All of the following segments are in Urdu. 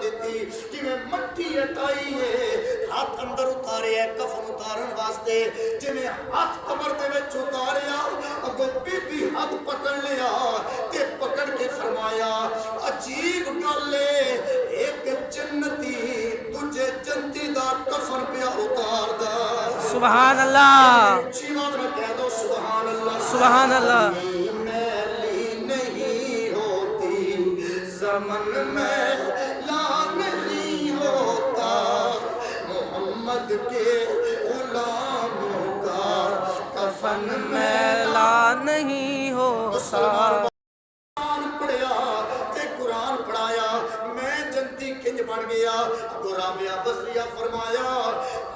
دیتی جویں مٹی ہٹائی ہے ہاتھ اندر اتارے ہے کفن اتارن واسطے جویں ہاتھ کمر دے وچ اتاریا اگوں بی بی ہاتھ پکڑ لیا تے پکڑ کے فرمایا عجیب گل ہے ایک جنتی تجھے جنتی دا کفن پیا اتار دا سبحان اللہ اچھی بات نہ کہہ دو سبحان اللہ سبحان اللہ میلی نہیں ہوتی زمن میں محمد کے غلاموں کا کفن میلا نہیں ہوتا قرآن پڑھیا تے قرآن پڑھایا میں جنتی کنج بن گیا رابعہ بصریہ فرمایا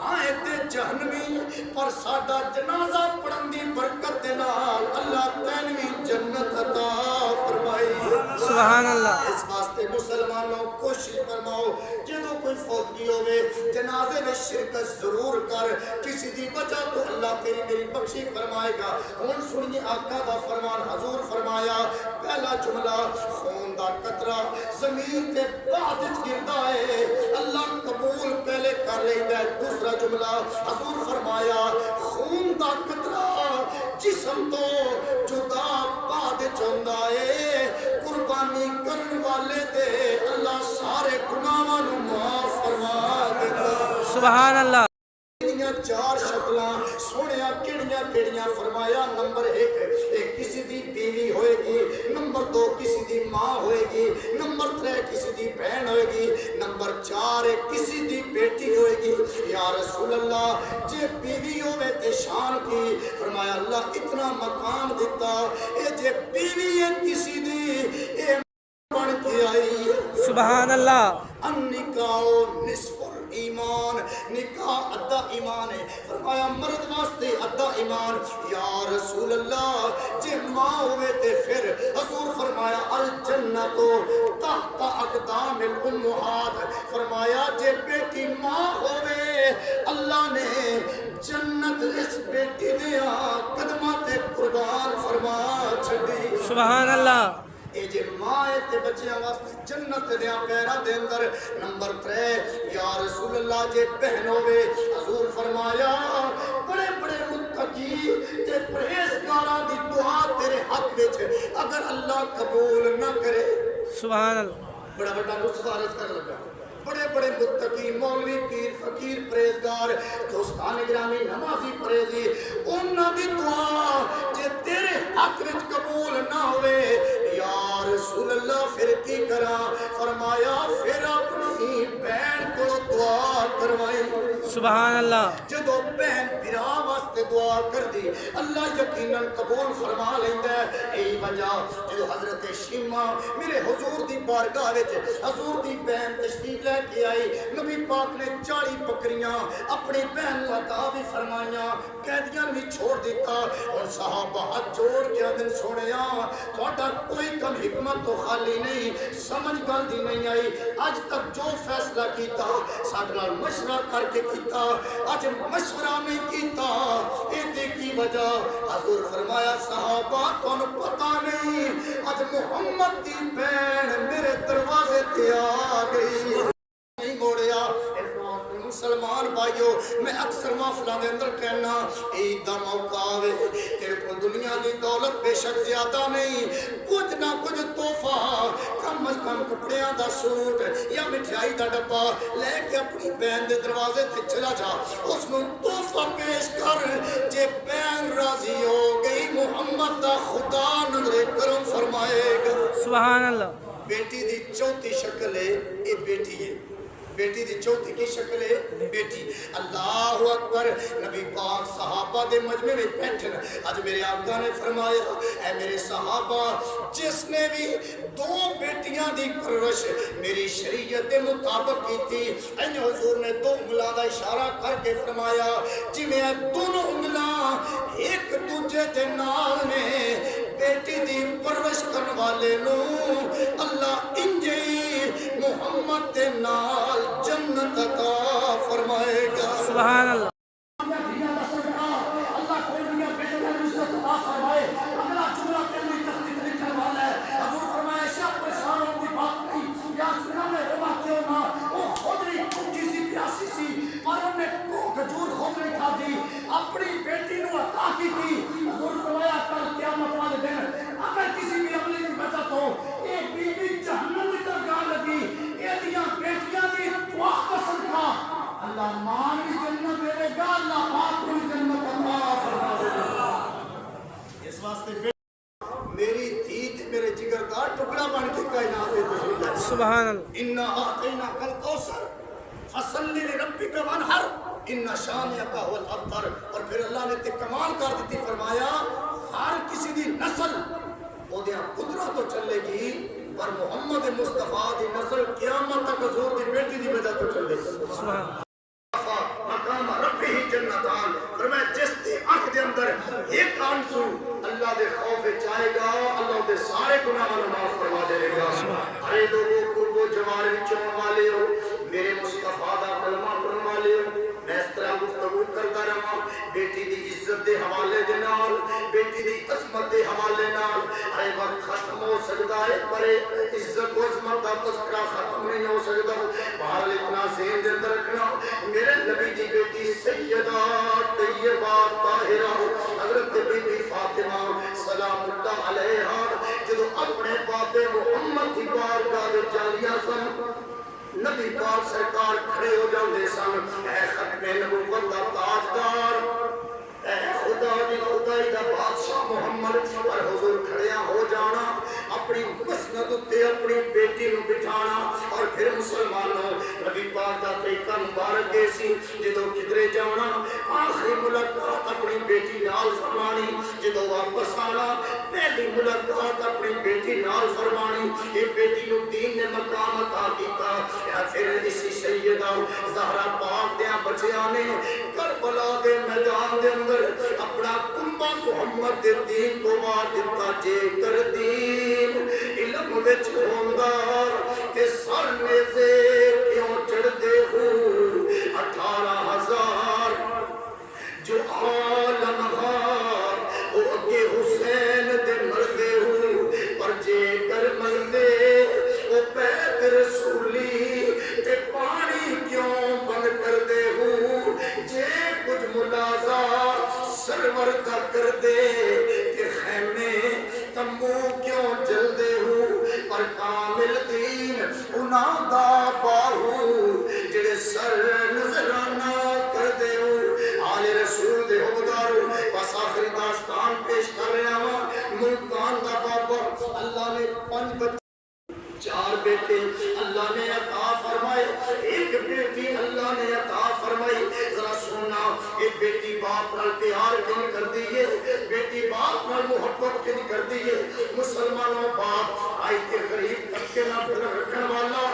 آئے تے جہنمی پر ساڈا جنازہ پڑھن دی برکت دے نال اللہ تینویں جنت عطا فرمائی سبحان اللہ اس واسطے مسلمانوں کوشش فرماؤ جدوں کوئی فوتگی ہوئے جنازے میں شرکت ضرور کر کسی دی وجہ تو اللہ تیری میری بخشی فرمائے گا ہن سنیے آقا دا فرمان حضور فرمایا پہلا جملہ خون دا قطرہ زمین تے بعد وچ گردا ہے اللہ قبول پہلے کر لیندا ہے دوسرا جملہ حضور فرمایا خون دا قطرہ جسم تو جدا بعد وچ ہوندا ہے قربانی کرن والے دے اللہ سارے گناہاں نوں معاف فرما دیندا سبحان اللہ چار شکلاں سونیا کیڑیاں کیڑیاں فرمایا نمبر ایک کسی دی بیوی ہوئے گی نمبر دو کسی دی ماں ہوئے گی نمبر تھے کسی دی بہن ہوئے گی نمبر چار کسی دی بیٹی ہوئے گی یا رسول اللہ جے بیوی ہوئے تے شان کی فرمایا اللہ اتنا مقام دیتا اے جے بیوی ہے کسی دی اے بن کے آئی سبحان اللہ النکاح نصف ایمان نکاح ادھا ایمان ہے فرمایا مرد واسطے ادھا ایمان یا رسول اللہ جے ماں ہوئے تے پھر حضور فرمایا الجنت تحت اقدام الامہات فرمایا جے بیٹی ماں ہوئے اللہ نے جنت اس بیٹی دیا قدمہ تے قربان فرما چھڑی سبحان اللہ اے جے ماں تے بچیاں واسطے جنت دیا پیرا دے اندر نمبر 3 یا رسول اللہ جے بہن ہوئے حضور فرمایا بڑے بڑے متقی تے پرہیزگاراں دی دعا تیرے حق وچ اگر اللہ قبول نہ کرے سبحان اللہ بڑا بڑا مصارف کر لگا بڑے بڑے متقی مولوی پیر فقیر پرہیزگار دوستان گرامی نمازی پرہیزی انہاں دی دعا جے تیرے حق وچ قبول نہ ہوئے یا رسول اللہ پھر کی کرا فرمایا پھر اپنی بہن کو دعا کروائی سبحان اللہ جدو بہن بھرا واسطے دعا کر دی اللہ یقیناً قبول فرما لیندا ہے ای وجہ جو حضرت شیمہ میرے حضور دی بارگاہ وچ حضور دی بہن تشریف لے کے آئی نبی پاک نے 40 بکریاں اپنی بہن کو عطا بھی فرمائیاں قیدیاں بھی چھوڑ دیتا اور صحابہ ہاتھ جوڑ کے دن سنیا تھوڑا کوئی کم حکمت تو خالی نہیں سمجھ گل دی نہیں آئی اج تک جو فیصلہ کیتا ساڈے نال مشورہ کر کے کیتا اج مشورہ نہیں کیتا ایدے کی وجہ حضور فرمایا صحابہ تانوں پتہ نہیں اج محمد دی بہن میرے دروازے تے آ گئی نہیں موڑیا مسلمان بھائیو میں اکثر محفلاں دے اندر کہنا عید دا موقع آوے تیرے کو دنیا دی دولت بے شک زیادہ نہیں کچھ نہ کچھ تحفہ کم از کم کپڑیاں دا سوٹ یا مٹھائی دا ڈبہ لے کے اپنی بہن دے دروازے تے چلا جا اس کو تحفہ پیش کر جے بہن راضی ہو گئی محمد دا خدا نظر کرم فرمائے گا سبحان اللہ بیٹی دی چوتھی شکل ہے اے بیٹی ہے بیٹی دی چوتھی کی شکل ہے بیٹی اللہ اکبر نبی پاک صحابہ دے مجمع میں بیٹھن آج میرے آقا نے فرمایا اے میرے صحابہ جس نے بھی 2 بیٹیاں دی پرورش میری شریعت دے مطابق کی تھی این حضور نے 2 انگلاں دا اشارہ کر کے فرمایا جی میں دونوں انگلاں ایک دوجے دے نال نے بیٹی دی پرورش کرن والے نو اللہ انجے محمد دے نال جنت عطا فرمائے گا سبحان اللہ فرمایا سمجھو نا وہ خودری اونچی سی پیاسی سی پر انہیں کو کھجور خودری کھا دی اپنی بیٹی نو عطا کی تھی حضور فرمایا کل قیامت والے دن اگر کسی بھی عملی کی وجہ تو ایک بیوی جہنم کی طرف جا لگی یہ دیاں بیٹیاں دی دعا کا صدقہ اللہ مان بھی جنت دے گا اللہ پاک کو بھی جنت اللہ فرما دے گا اس واسطے میری تھی تے میرے جگر کا ٹکڑا بن کے کائنات میں تشریف لائی سبحان اللہ انا اعطیناک الکوثر فصلی لربک وانحر ان شانئک هو الابتر اور پھر اللہ نے تے کمال کر دیتی فرمایا ہر کسی دی نسل او دیاں پترا تو چلے گی پر محمد مصطفیٰ دی نسل قیامت تک حضور دی بیٹی دی وجہ تو چلے گی سبحان مقام ربی جنتان فرمایا جس دی آنکھ دے اندر ایک آنسو اللہ دے خوف چاہے گا اللہ دے سارے گناہ معاف فرما دے گا ارے لوگوں قرب و جوار وچوں والے ہو میرے مصطفیٰ دا کلمہ پڑھن والے ہو میں اس طرح گفتگو کرتا رہا بیٹی دی عزت دے حوالے دے نال بیٹی دی عظمت دے حوالے نال ارے وقت ختم ہو سکتا ہے پر عزت و عظمت دا تذکرہ ختم نہیں ہو سکتا بہرحال اتنا ذہن دے اندر رکھنا میرے نبی دی بیٹی سیدہ طیبہ طاہرہ حضرت بی بی فاطمہ سلام اللہ علیہا جدو اپنے باپ محمد کی بارگاہ دے جالیاں سن نبی پاک سرکار کھڑے ہو جاندے سن اے ختم نبوت دا تاجدار اے خدا دی خدائی دا بادشاہ محمد پر حضور کھڑیاں ہو جانا اپنی مسند تے اپنی بیٹی نو بٹھانا اور پھر مسلمانوں نبی پاک دا طریقہ مبارک سی جدو کدرے جانا آخری ملاقات اپنی بیٹی نال فرمانی جدو واپس آنا پہلی ملاقات اپنی بیٹی نال فرمانی یہ بیٹی نو دین نے مقام عطا کیتا یا پھر اسی سیدہ زہرا پاک دیاں بچیاں نے کربلا دے میدان دے اندر اپنا کنبہ محمد دے دین کو وار دیتا جے کر دین علم وچ ہوندا تے سر نیزے کیوں چڑھ دے ہو 18,000 جو عالم ہار او اگے حسین دے مردے ہو پر جے کر مردے او بیت رسولی تے پانی کیوں بند کر دے ہو جے کچھ ملازہ سرور کا کر دے کہ خیمے تمبو کیوں جل دے ہو پر کامل دین انہاں دا باہو جڑے سر نظرانہ کر دے ہو آل رسول دے حبدارو بس آخری داستان پیش کر رہے ہیں ملکان دا بابا اللہ نے 5 بچے 4 بیٹے اللہ نے عطا فرمائے ایک بیٹی اللہ نے عطا فرمائی ذرا سننا ایک بیٹی باپ نال پیار کیوں کر دیئے بیٹی باپ نال محبت کیوں کر دیئے مسلمانوں باپ آئی کے غریب تک کے نام پر رکھن والا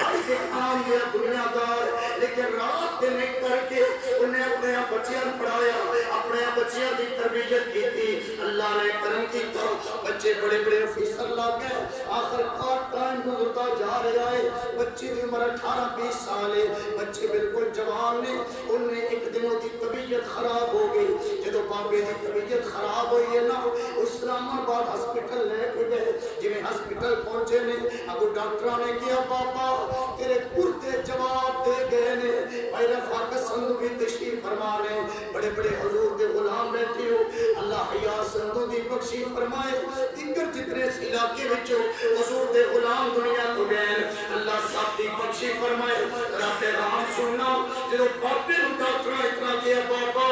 آئی کے عام یا دنیا دار لیکن رات دن کر کے انہیں اپنے بچیاں پڑھایا اپنے بچیاں دی تربیت کی تھی اللہ نے کرم کی تو بچے بڑے بڑے افیسر لگ گئے آخر کار ٹائم گزرتا جا رہا ہے بچی دی عمر 18-20 سال ہے بچے بالکل جوان نے انہیں ایک دنوں کی طبیعت خراب ہو گئی جدو بابے دی طبیعت خراب ہوئی ہے نا اسلام آباد ہسپٹل لے کے گئے جنہیں ہسپٹل پہنچے نے اگو ڈاکٹرہ نے کیا بابا تیرے پورتے جواب دے گئے نے پہلے فاقت سندو بھی تشریف فرمانے بڑے بڑے حضور دے غلام بیٹھے ہو اللہ حیاء سندو دی بخشی فرمائے دیگر جتنے اس علاقے بچو حضور دے غلام دنیا کو گئے اللہ صاحب دی بخشی فرمائے رب رام سننا جنہوں بابے نو ڈاکٹرہ اتنا کیا بابا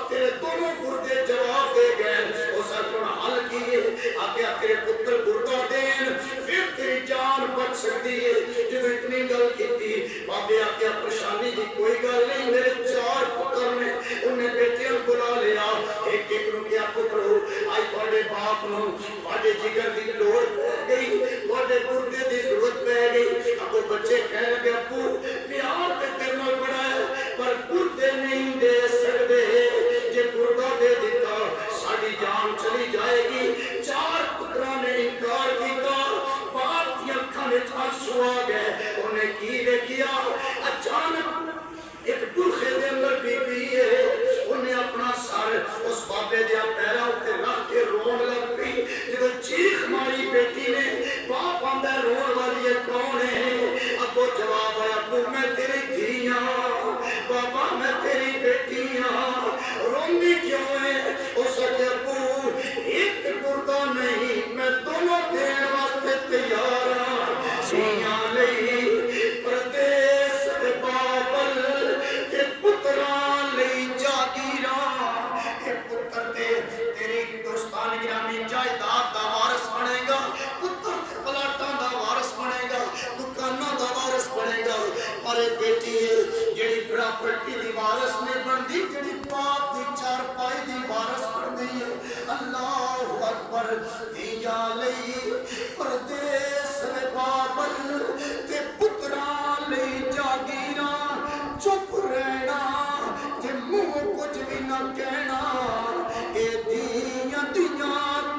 تیرے دونوں گردے جواب دے گئے وہ سرکن حل کیے آگیا تیرے پتر گردہ دین پھر تیری جان بچ سکتی ہے جنہوں اتنی گل کی تھی بابے آگیا پریشانی دی کوئی گل نہیں میرے 4 پتر نے انہیں بیٹیاں بلا لیا ایک ایک نو کیا پتر ہو آئی بڑے باپ نو بڑے جگر دی لوڑ پہ گئی بڑے گردے دی ضرورت پہ گئی اب وہ بچے کہنے لگے ابو پیار تے کرنا بڑا ہے پر گردے نہیں دے سکتے جے گردہ دے دیتا ساڑی جان چلی جائے گی 4 پترہ نے انکار کیتا باپ کی اکھا میں آنسو آ گئے انہیں کی لے کیا اچانک ایک برخے ਧੀਆਂ ਲਈ ਪਰਦੇਸ ਦੇ ਬਾਬਲ ਤੇ ਪੁੱਤਰਾਂ ਲਈ ਜਾਗੀਰਾਂ ਇਹ ਪੁੱਤਰ ਤੇ ਤੇਰੀ ਦੋਸਤਾਨ ਗਿਰਾਮੀ ਜਾਇਦਾਦ ਦਾ ਵਾਰਿਸ ਬਣੇਗਾ ਪੁੱਤਰ ਤੇ ਪਲਾਟਾਂ ਦਾ ਵਾਰਿਸ ਬਣੇਗਾ ਦੁਕਾਨਾਂ ਦਾ ਵਾਰਿਸ ਬਣੇਗਾ ਪਰ ਇਹ ਬੇਟੀ ਜਿਹੜੀ ਪ੍ਰਾਪਰਟੀ ਦੀ ਵਾਰਿਸ ਨਹੀਂ ਬਣਦੀ ਜਿਹੜੀ ਬਾਪ ਦੀ ਚਾਰਪਾਈ ਦੀ ਵਾਰਿਸ ਬਣਦੀ ਹੈ ਅੱਲਾਹੁ ਅਕਬਰ ਧੀਆਂ ਲਈ ਪਰਦੇਸ ਦੇ ਬਾਬਲ ਤੇ ਪੁੱਤਰਾਂ ਲਈ ਜਾਗੀਰਾਂ ਚੁੱਪ ਰਹਿਣਾ ਤੇ ਮੂੰਹ ਕੁਝ ਵੀ ਨਾ ਕਹਿਣਾ ਇਹ ਦੀਆਂ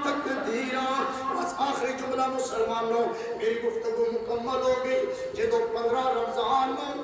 ਤਕਦੀਰਾਂ ਬਸ ਆਖਰੀ ਜੁਮਲਾ ਮੁਸਲਮਾਨੋਂ ਮੇਰੀ ਗੁਫ਼ਤਗੂ ਮੁਕੰਮਲ ਹੋ ਗਈ ਜਦੋਂ 15 ਰਮਜ਼ਾਨ ਨੂੰ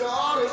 4